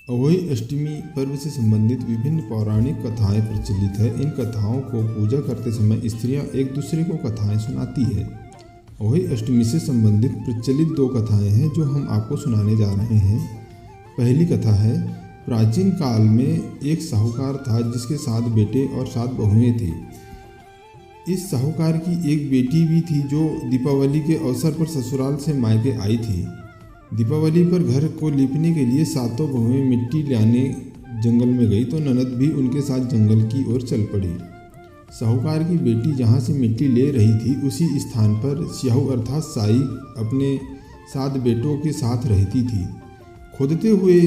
अहोई अष्टमी पर्व से संबंधित विभिन्न पौराणिक कथाएं प्रचलित है। इन कथाओं को पूजा करते समय स्त्रियां एक दूसरे को कथाएं सुनाती है। अहोई अष्टमी से संबंधित प्रचलित 2 कथाएं हैं जो हम आपको सुनाने जा रहे हैं। पहली कथा है, प्राचीन काल में एक साहूकार था जिसके 7 बेटे और 7 बहुएं थी। इस साहूकार की एक बेटी भी थी जो दीपावली के अवसर पर ससुराल से मायके आई थी। दीपावली पर घर को लीपने के लिए 7 बहुएं मिट्टी लाने जंगल में गई तो ननद भी उनके साथ जंगल की ओर चल पड़ी। साहूकार की बेटी जहाँ से मिट्टी ले रही थी उसी स्थान पर स्याहू अर्थात साई अपने 7 बेटों के साथ रहती थी। खोदते हुए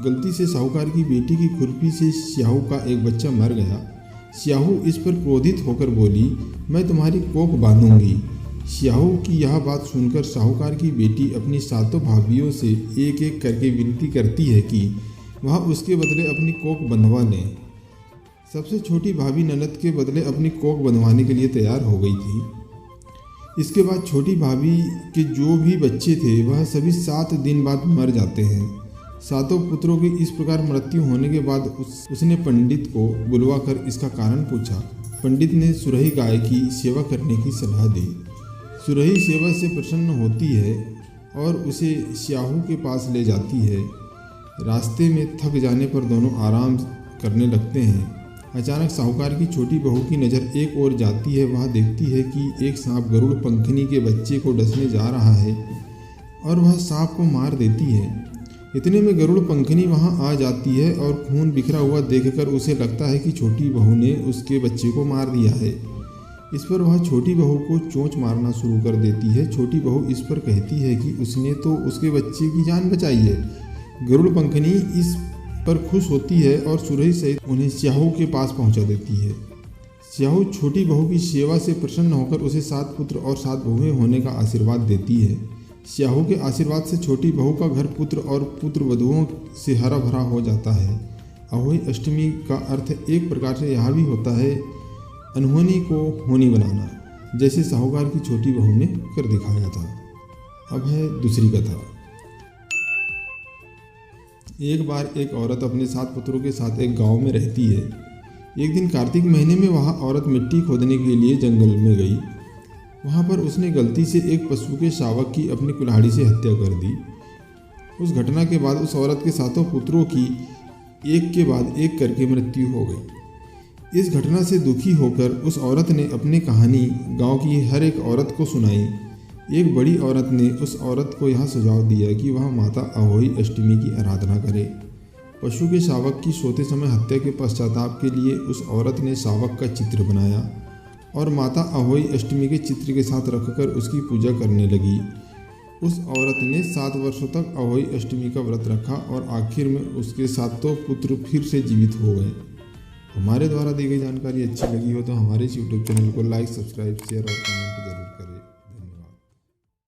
गलती से साहूकार की बेटी की खुरपी से स्याहू का एक बच्चा मर गया। स्याहू इस पर क्रोधित होकर बोली, मैं तुम्हारी कोख बांधूंगी। स्याहू की यह बात सुनकर साहूकार की बेटी अपनी 7 भाभियों से एक एक करके विनती करती है कि वह उसके बदले अपनी कोख बंधवा लें। सबसे छोटी भाभी ननद के बदले अपनी कोख बंधवाने के लिए तैयार हो गई थी। इसके बाद छोटी भाभी के जो भी बच्चे थे वह सभी 7 दिन बाद मर जाते हैं। 7 पुत्रों की इस प्रकार मृत्यु होने के बाद उसने पंडित को बुलवाकर इसका कारण पूछा। पंडित ने सुरही गाय की सेवा करने की सलाह दी। सुरही सेवा से प्रसन्न होती है और उसे स्याहू के पास ले जाती है। रास्ते में थक जाने पर दोनों आराम करने लगते हैं। अचानक साहूकार की छोटी बहू की नज़र एक ओर जाती है। वह देखती है कि एक सांप गरुड़ पंखनी के बच्चे को डसने जा रहा है और वह सांप को मार देती है। इतने में गरुड़ पंखनी वहां आ जाती है और खून बिखरा हुआ देखकर उसे लगता है कि छोटी बहू ने उसके बच्चे को मार दिया है। इस पर वह छोटी बहू को चोंच मारना शुरू कर देती है। छोटी बहू इस पर कहती है कि उसने तो उसके बच्चे की जान बचाई है। गरुड़ पंखनी इस पर खुश होती है और सुरही सहित उन्हें स्याहू के पास पहुंचा देती है। स्याहू छोटी बहू की सेवा से प्रसन्न होकर उसे 7 पुत्र और 7 बहुएं होने का आशीर्वाद देती है। स्याहू के आशीर्वाद से छोटी बहू का घर पुत्र और पुत्र वधुओं से हरा भरा हो जाता है। अहोई अष्टमी का अर्थ एक प्रकार से यह भी होता है अनहोनी को होनी बनाना, जैसे साहूकार की छोटी बहू ने कर दिखाया था। अब है दूसरी कथा। एक बार एक औरत अपने 7 पुत्रों के साथ एक गांव में रहती है। एक दिन कार्तिक महीने में वह औरत मिट्टी खोदने के लिए जंगल में गई। वहां पर उसने गलती से एक पशु के शावक की अपनी कुल्हाड़ी से हत्या कर दी। उस घटना के बाद उस औरत के 7 पुत्रों की एक के बाद एक करके मृत्यु हो गई। इस घटना से दुखी होकर उस औरत ने अपनी कहानी गांव की हर एक औरत को सुनाई। एक बड़ी औरत ने उस औरत को यह सुझाव दिया कि वह माता अहोई अष्टमी की आराधना करे। पशु के शावक की सोते समय हत्या के पश्चाताप के लिए उस औरत ने शावक का चित्र बनाया और माता अहोई अष्टमी के चित्र के साथ रखकर उसकी पूजा करने लगी। उस औरत ने 7 वर्षों तक अहोई अष्टमी का व्रत रखा और आखिर में उसके 7 पुत्र फिर से जीवित हो गए। हमारे द्वारा दी गई जानकारी अच्छी लगी हो तो हमारे इस यूट्यूब चैनल को लाइक, सब्सक्राइब, शेयर और कमेंट